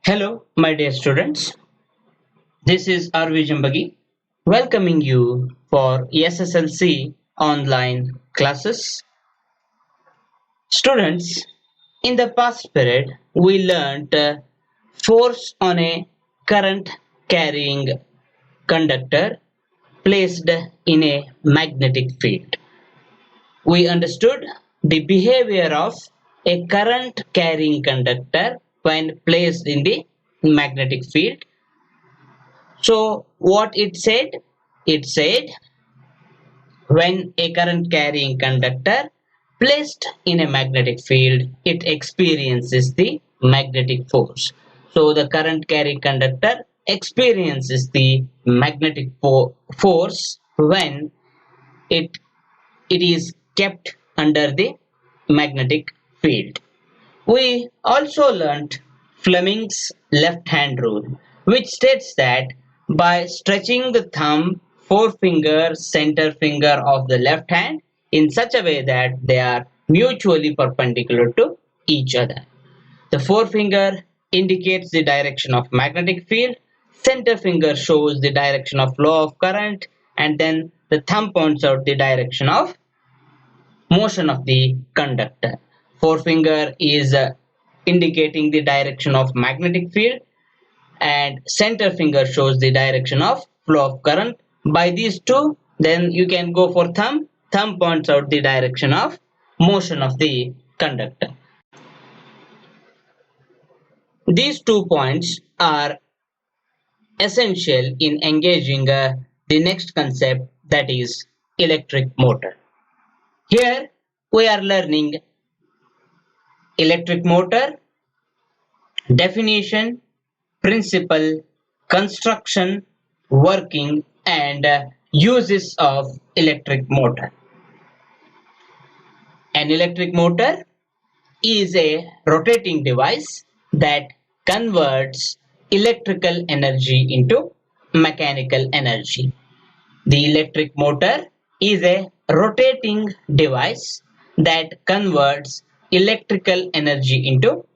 Hello, my dear students. This is RV Jambagi welcoming you for SSLC online classes. Students, in the past period, we learnt force on a current carrying conductor placed in a magnetic field. We understood the behavior of a current carrying conductor when placed in the magnetic field. So what it said? It said when a current carrying conductor placed in a magnetic field, it experiences the magnetic force. So the current carrying conductor experiences the magnetic force when it it is kept under the magnetic field. We also learnt Fleming's left-hand rule, which states that by stretching the thumb, forefinger, center finger of the left hand in such a way that they are mutually perpendicular to each other. The forefinger indicates the direction of magnetic field, center finger shows the direction of flow of current, and then the thumb points out the direction of motion of the conductor. Forefinger is indicating the direction of magnetic field and center finger shows the direction of flow of current. By these two, then you can go for thumb. Thumb points out the direction of motion of the conductor. These 2 points are essential in engaging the next concept, that is electric motor. Here we are learning electric motor, definition, principle, construction, working, and uses of electric motor. An electric motor is a rotating device that converts electrical energy into mechanical energy. The electric motor is a rotating device that converts electrical energy into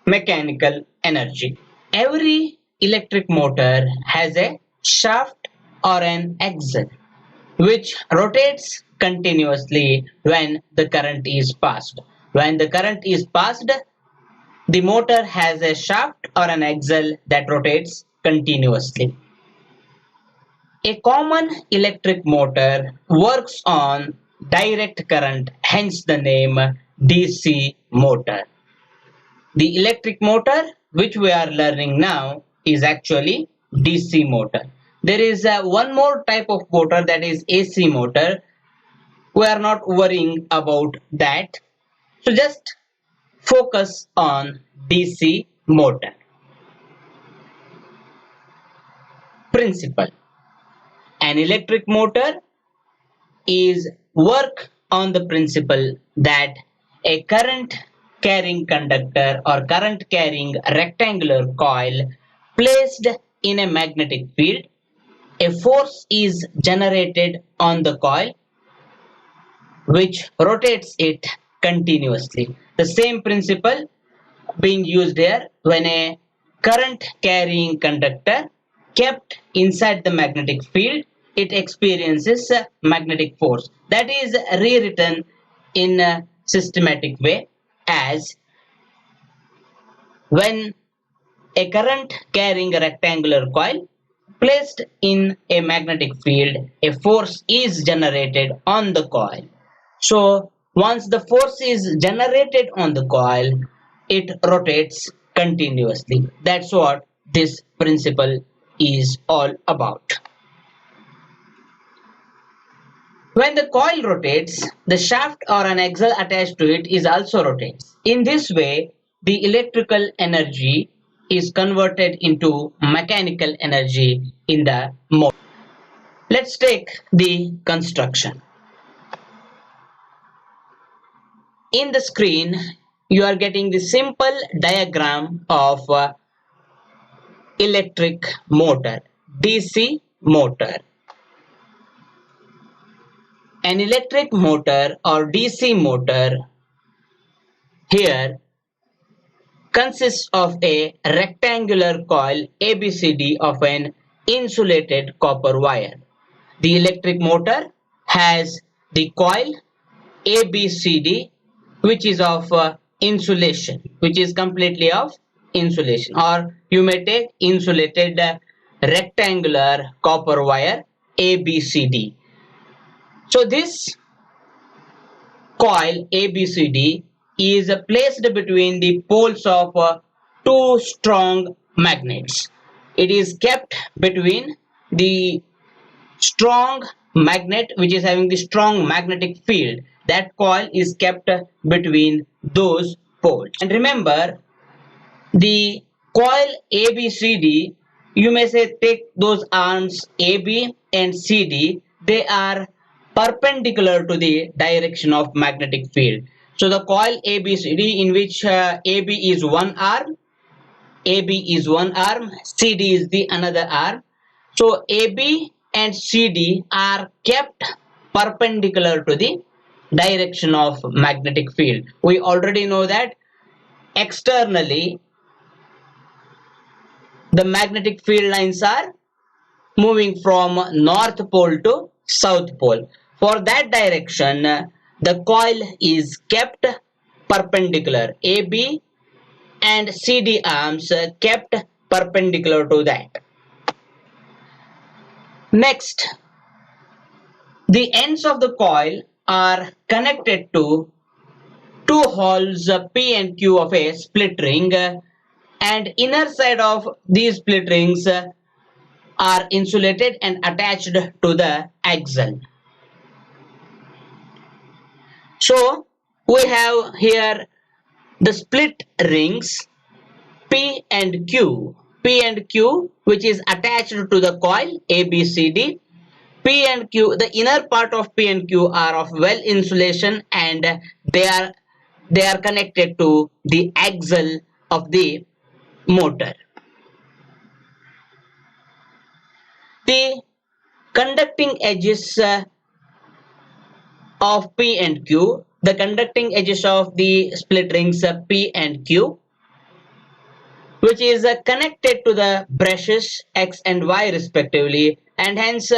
mechanical energy. Every electric motor has a shaft or an axle which rotates continuously when the current is passed. When the current is passed, the motor has a shaft or an axle that rotates continuously. A common electric motor works on direct current, hence the name DC motor. The electric motor which we are learning now is actually DC motor. There is one more type of motor, that is AC motor. We are not worrying about that. So just focus on DC motor. Principle. An electric motor is work on the principle that a current carrying conductor or current carrying rectangular coil placed in a magnetic field, a force is generated on the coil which rotates it continuously. The same principle being used here when a current carrying conductor kept inside the magnetic field, it experiences a magnetic force. That is rewritten in a systematic way as when a current carrying a rectangular coil placed in a magnetic field, a force is generated on the coil. So once the force is generated on the coil, it rotates continuously. That's what this principle is all about. When the coil rotates, the shaft or an axle attached to it is also rotates. In this way, the electrical energy is converted into mechanical energy in the motor. Let's take the construction. In the screen, you are getting the simple diagram of electric motor, DC motor. An electric motor or DC motor here consists of a rectangular coil ABCD of an insulated copper wire. The electric motor has the coil ABCD, which is of insulation, which is completely of insulation, or you may take insulated rectangular copper wire ABCD. So this coil ABCD is placed between the poles of two strong magnets. It is kept between the strong magnet which is having the strong magnetic field. That coil is kept between those poles. And remember, the coil ABCD, you may say take those arms AB and CD, they are perpendicular to the direction of magnetic field. So the coil ABCD, in which AB is one arm, CD is the another arm. So AB and CD are kept perpendicular to the direction of magnetic field. We already know that externally the magnetic field lines are moving from north pole to south pole. For that direction, the coil is kept perpendicular. AB and CD arms kept perpendicular to that. Next, the ends of the coil are connected to two holes P and Q of a split ring, and inner side of these split rings are insulated and attached to the axle. So we have here the split rings P and Q, which is attached to the coil ABCD. P and Q, the inner part of P and Q are of well insulation, and they are connected to the axle of the motor. The conducting edges of P and Q, the conducting edges of the split rings P and Q, which is connected to the brushes X and Y respectively, and hence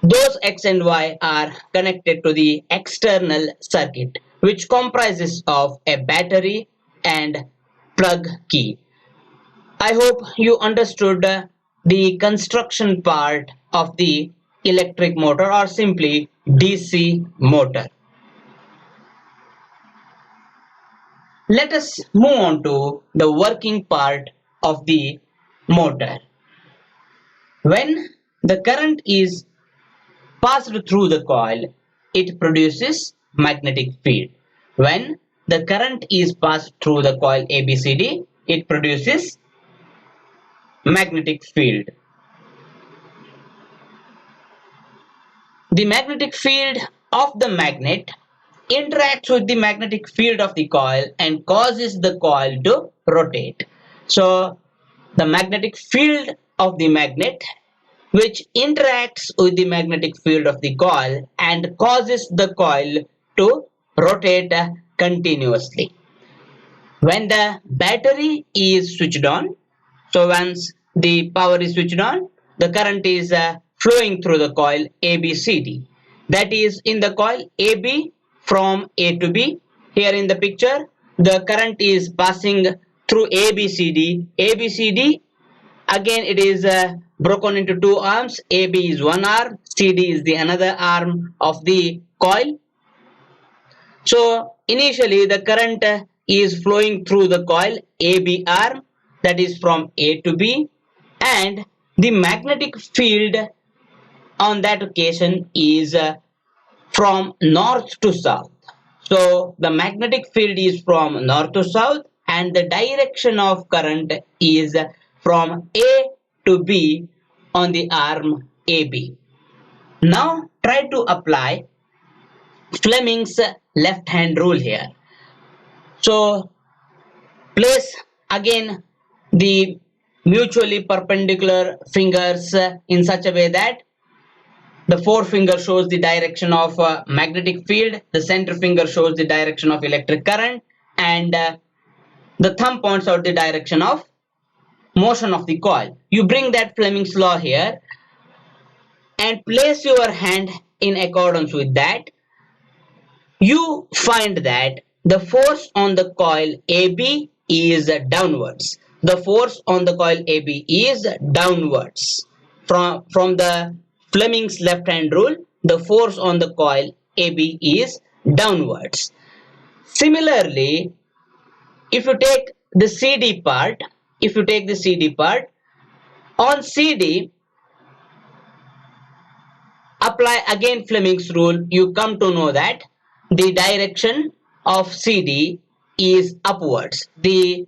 those X and Y are connected to the external circuit, which comprises of a battery and plug key. I hope you understood the construction part of the electric motor, or simply DC motor. Let us move on to the working part of the motor. When the current is passed through the coil, it produces magnetic field. When the current is passed through the coil ABCD, it produces magnetic field. The magnetic field of the magnet interacts with the magnetic field of the coil and causes the coil to rotate. So the magnetic field of the magnet, which interacts with the magnetic field of the coil and causes the coil to rotate continuously. When the battery is switched on, so once the power is switched on, the current is flowing through the coil ABCD. That is, in the coil AB from A to B. Here in the picture, the current is passing through ABCD. ABCD, again it is broken into two arms. AB is one arm, CD is the another arm of the coil. So initially the current is flowing through the coil AB arm, that is from A to B, and the magnetic field on that occasion is from north to south. So the magnetic field is from north to south, and the direction of current is from A to B on the arm AB. Now try to apply Fleming's left hand rule here. So place again the mutually perpendicular fingers in such a way that the forefinger shows the direction of magnetic field, the center finger shows the direction of electric current, and the thumb points out the direction of motion of the coil. You bring that Fleming's law here and place your hand in accordance with that. You find that the force on the coil AB is downwards. The force on the coil AB is downwards. From the Fleming's left hand rule, the force on the coil AB is downwards. Similarly, if you take the CD part, on CD, apply again Fleming's rule, you come to know that the direction of CD is upwards. The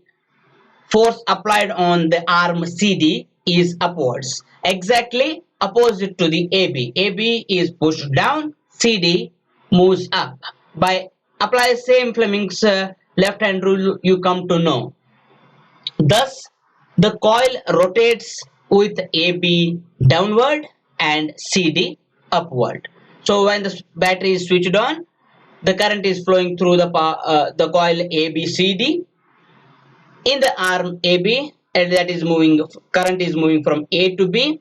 force applied on the arm CD is upwards, exactly opposite to the AB. AB is pushed down, CD moves up. By apply same Fleming's left hand rule, you come to know. Thus, the coil rotates with AB downward and CD upward. So when the battery is switched on, the current is flowing through the coil ABCD. In the arm AB, and that is moving, current is moving from A to B,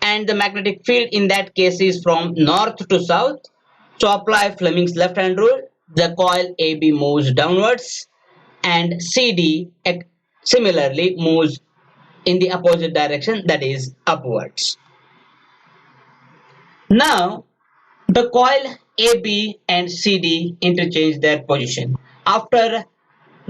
and the magnetic field in that case is from north to south. So apply Fleming's left hand rule, the coil AB moves downwards and CD similarly moves in the opposite direction, that is upwards. Now the coil AB and CD interchange their position. After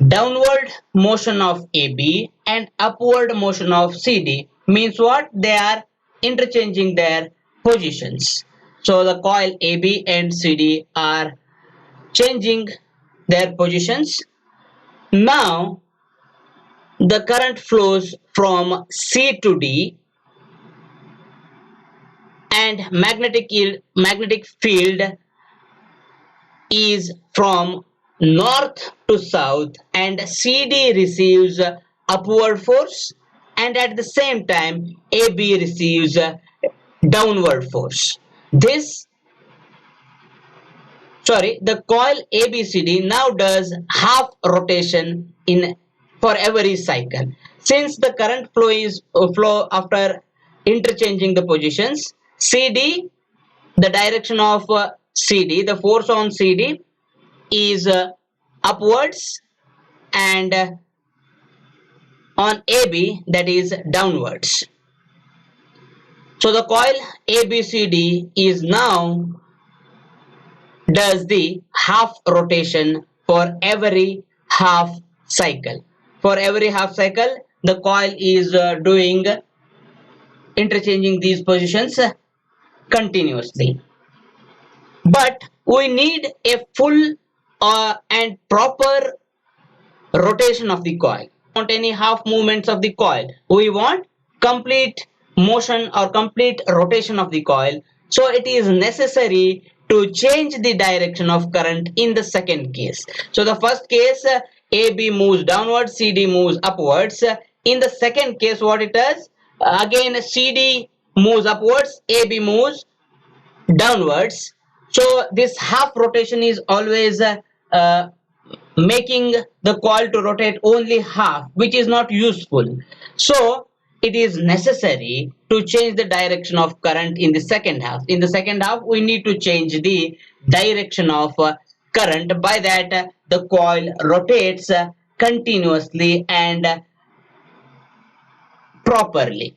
downward motion of AB and upward motion of CD means what? They are interchanging their positions. So the coil AB and CD are changing their positions. Now the current flows from C to D and magnetic field is from north to south, and CD receives upward force, and at the same time AB receives downward force. The coil ABCD now does half rotation for every cycle. Since the current flow after interchanging the positions, CD, the direction of CD, the force on CD is upwards, and on AB, that is downwards. So the coil ABCD is now does the half rotation for every half cycle. For every half cycle, the coil is doing interchanging these positions continuously. But we need a full and proper rotation of the coil. We don't want any half movements of the coil. We want complete motion or complete rotation of the coil. So it is necessary to change the direction of current in the second case. So the first case, AB moves downwards, CD moves upwards. In the second case, what it does? Again, CD moves upwards, AB moves downwards. So this half rotation is always making the coil to rotate only half, which is not useful. So it is necessary to change the direction of current in the second half. In the second half, we need to change the direction of current. By that, the coil rotates continuously and properly.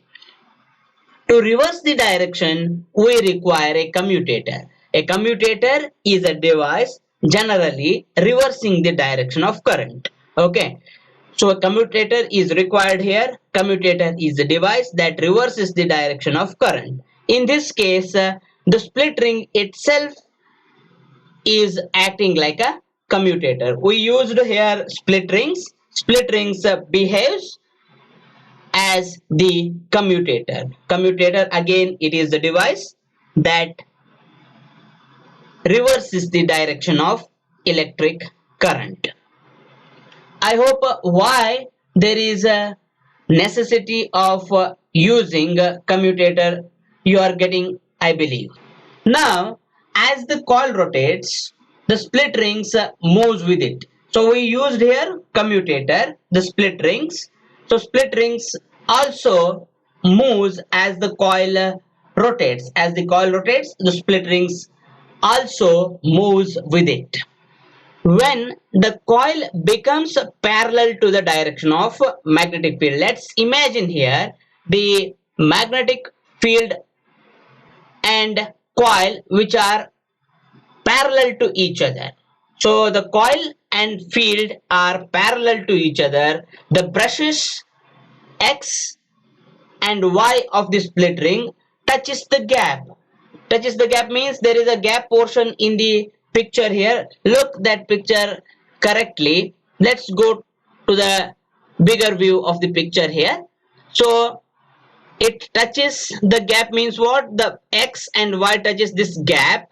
To reverse the direction, we require a commutator. A commutator is a device generally reversing the direction of current. Okay. So a commutator is required here. Commutator is the device that reverses the direction of current. In this case, the split ring itself is acting like a commutator. We used here split rings. Split rings behaves as the commutator. Commutator, again, it is the device that reverses the direction of electric current. I hope why there is a necessity of using a commutator you are getting, I believe. Now, as the coil rotates, the split rings moves with it. So we used here commutator, the split rings. So split rings also moves as the coil rotates. As the coil rotates, the split rings also moves with it. When the coil becomes parallel to the direction of magnetic field, let's imagine here the magnetic field and coil which are parallel to each other. So the coil and field are parallel to each other. The brushes X and Y of the split ring touches the gap. Touches the gap means there is a gap portion in the picture here. Look that picture correctly. Let's go to the bigger view of the picture here. So it touches the gap means what? The X and Y touches this gap.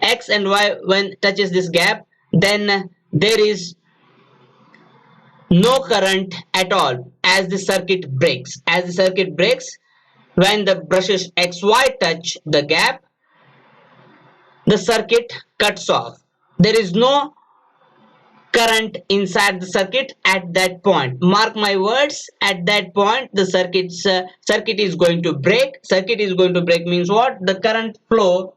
X and Y when touches this gap, then there is no current at all as the circuit breaks. As the circuit breaks, when the brushes XY touch the gap, the circuit cuts off. There is no current inside the circuit at that point. Mark my words, at that point the circuit is going to break. Circuit is going to break means what? The current flow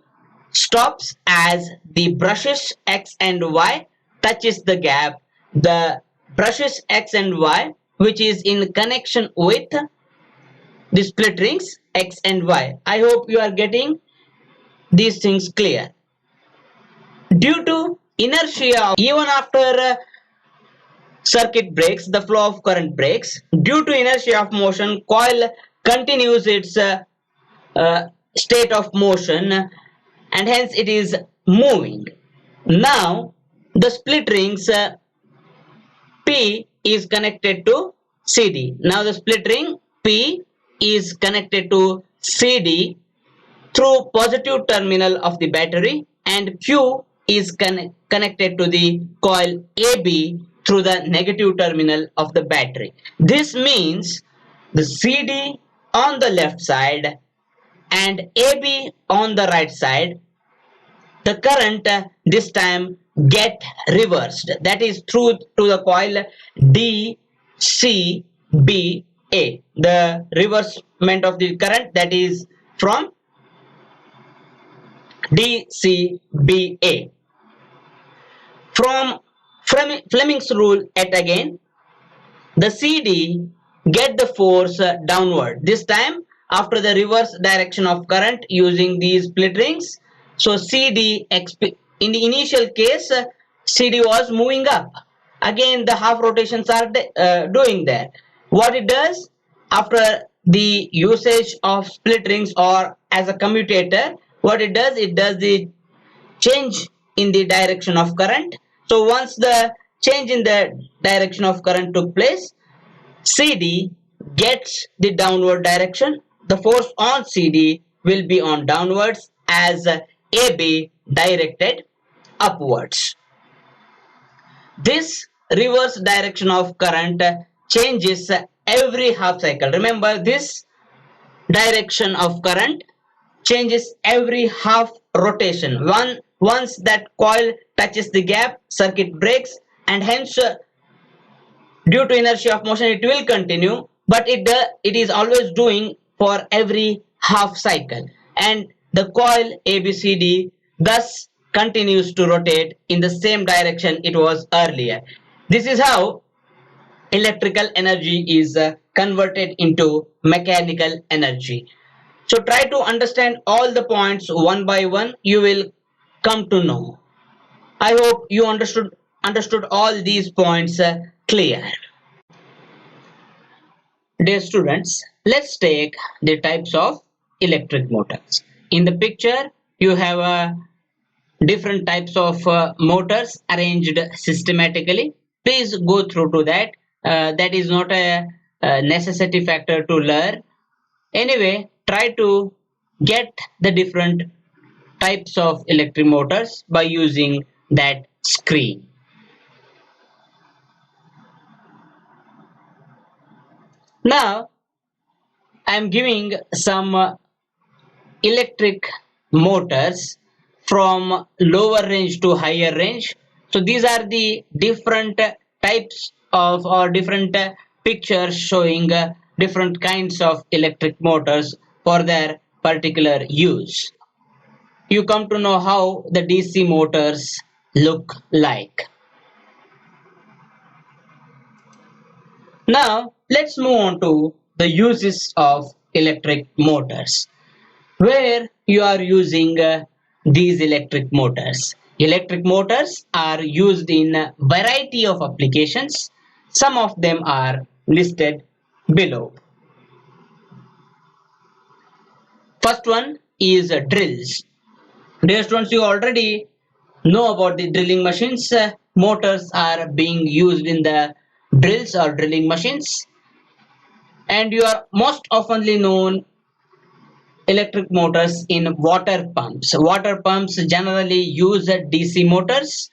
stops as the brushes X and Y touches the gap. The brushes X and Y which is in connection with the split rings X and Y. I hope you are getting these things clear. Due to inertia, even after circuit breaks, the flow of current breaks. Due to inertia of motion, coil continues its state of motion and hence it is moving. Now the split rings P is connected to CD. Now the split ring P is connected to CD through positive terminal of the battery and Q is connected to the coil AB through the negative terminal of the battery. This means the CD on the left side and AB on the right side, the current this time get reversed. That is through to the coil DCBA. The reversement of the current that is from DCBA. From Fleming's rule yet again, the CD get the force downward. This time after the reverse direction of current using these split rings. So CD in the initial case CD was moving up. Again the half rotations are doing that. What it does after the usage of split rings or as a commutator, what it does the change in the direction of current. So once the change in the direction of current took place, CD gets the downward direction. The force on CD will be on downwards as AB directed upwards. This reverse direction of current changes every half cycle. Remember, this direction of current changes every half rotation. Once that coil touches the gap, circuit breaks and hence due to inertia of motion it will continue, but it is always doing for every half cycle and the coil ABCD thus continues to rotate in the same direction it was earlier. This is how electrical energy is converted into mechanical energy. So try to understand all the points one by one, you will come to know. I hope you understood all these points clear. Dear students, let's take the types of electric motors. In the picture, you have different types of motors arranged systematically. Please go through to that. That is not a necessity factor to learn. Anyway, try to get the different types of electric motors by using that screen. Now, I am giving some electric motors from lower range to higher range. So these are the different types of or different pictures showing different kinds of electric motors for their particular use. You come to know how the DC motors look like. Now let's move on to the uses of electric motors. Where you are using these electric motors. Electric motors are used in a variety of applications. Some of them are listed below. First one is drills. Dear students, you already know about the drilling machines. Motors are being used in the drills or drilling machines, and you are most oftenly known electric motors in water pumps. Water pumps generally use DC motors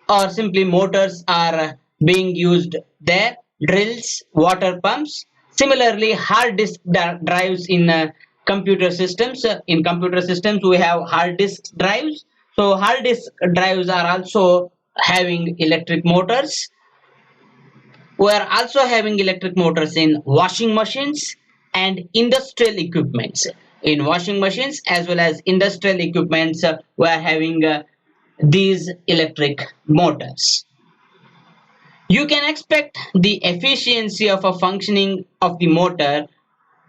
or simply motors are being used there. Drills, water pumps. Similarly, hard disk drives in computer systems. In computer systems, we have hard disk drives. So hard disk drives are also having electric motors. We are also having electric motors in washing machines and industrial equipments. In washing machines as well as industrial equipments, we are having these electric motors. You can expect the efficiency of a functioning of the motor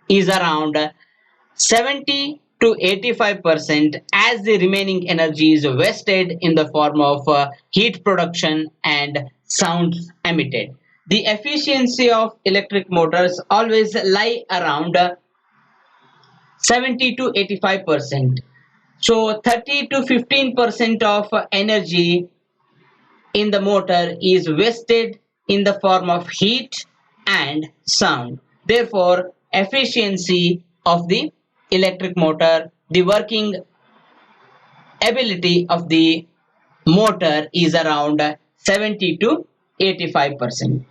is around 70 to 85%, as the remaining energy is wasted in the form of heat production and sound emitted. The efficiency of electric motors always lie around 70 to 85%. So 30 to 15% of energy in the motor is wasted in the form of heat and sound. Therefore, efficiency of the electric motor, the working ability of the motor is around 70 to 85%.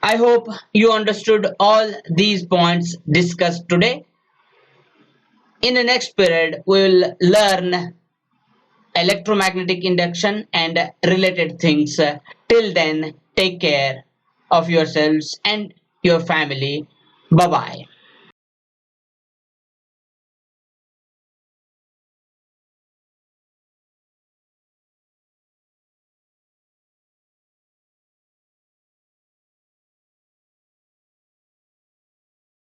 I hope you understood all these points discussed today. In the next period, we will learn electromagnetic induction and related things. Till then, take care of yourselves and your family. Bye bye.